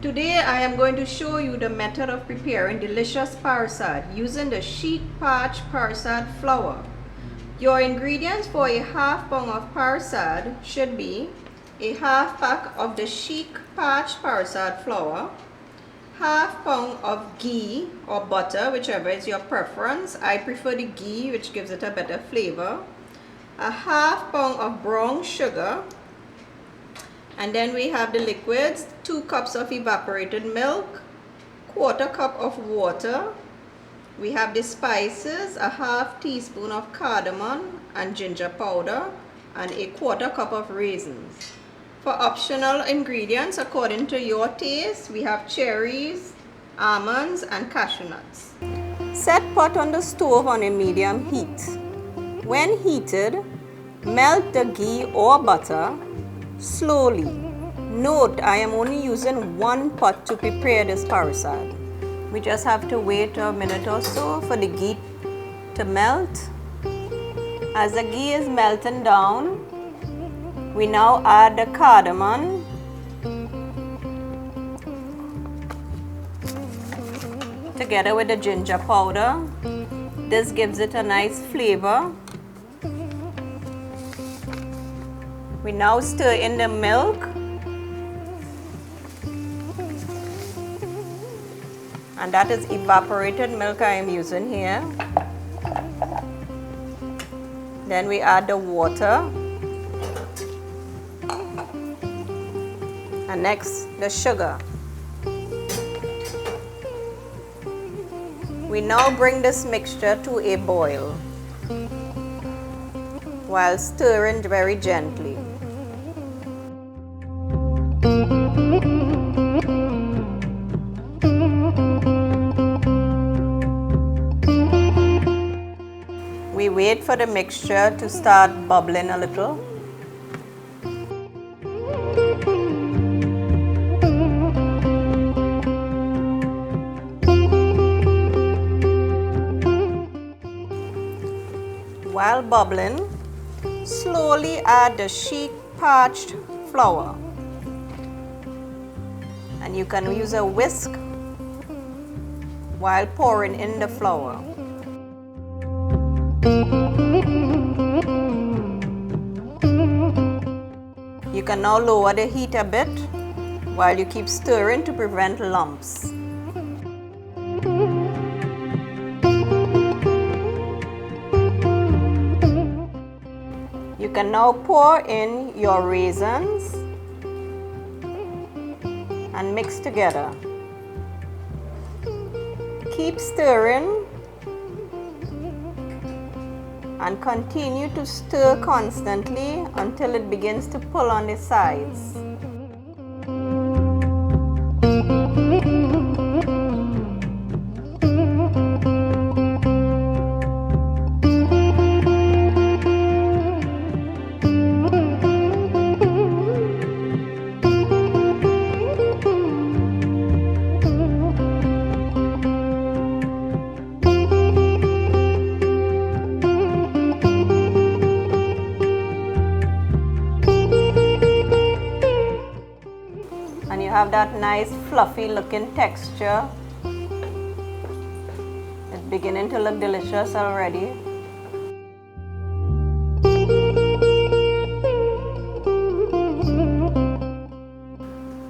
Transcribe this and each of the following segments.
Today I am going to show you the method of preparing delicious parsad using the sheik parched parsad flour. Your ingredients for a half pound of parsad should be a half pack of the sheik parched parsad flour, half pound of ghee or butter, whichever is your preference. I prefer the ghee, which gives it a better flavor, a half pound of brown sugar, and then we have the liquids, 2 cups of evaporated milk, quarter cup of water. We have the spices, a half teaspoon of cardamom and ginger powder, and a quarter cup of raisins. For optional ingredients according to your taste, we have cherries, almonds, and cashew nuts. Set pot on the stove on a medium heat. When heated, melt the ghee or butter slowly. Note, I am only using 1 pot to prepare this parsad. We just have to wait a minute or so for the ghee to melt. As the ghee is melting down, we now add the cardamom, together with the ginger powder. This gives it a nice flavor. We now stir in the milk, and that is evaporated milk I am using here. Then we add the water, and next the sugar. We now bring this mixture to a boil while stirring very gently. We wait for the mixture to start bubbling a little. While bubbling, slowly add the sheik parched flour. And you can use a whisk while pouring in the flour. You can now lower the heat a bit while you keep stirring to prevent lumps. You can now pour in your raisins and mix together. Keep stirring and continue to stir constantly until it begins to pull on the sides. And you have that nice fluffy looking texture. It's beginning to look delicious already.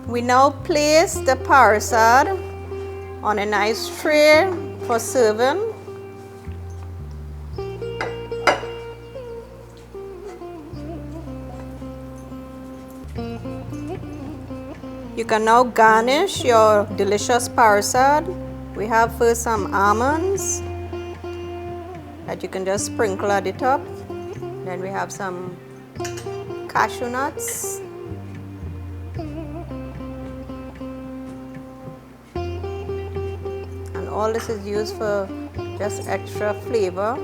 We now place the parsad on a nice tray for serving. You can now garnish your delicious parsad. We have first some almonds that you can just sprinkle at the top. Then we have some cashew nuts. And all this is used for just extra flavor.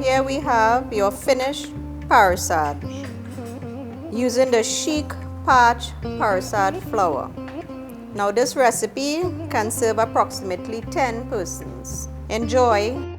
Here we have your finished parsad using the sheik parched parsad flour. Now this recipe can serve approximately 10 persons. Enjoy!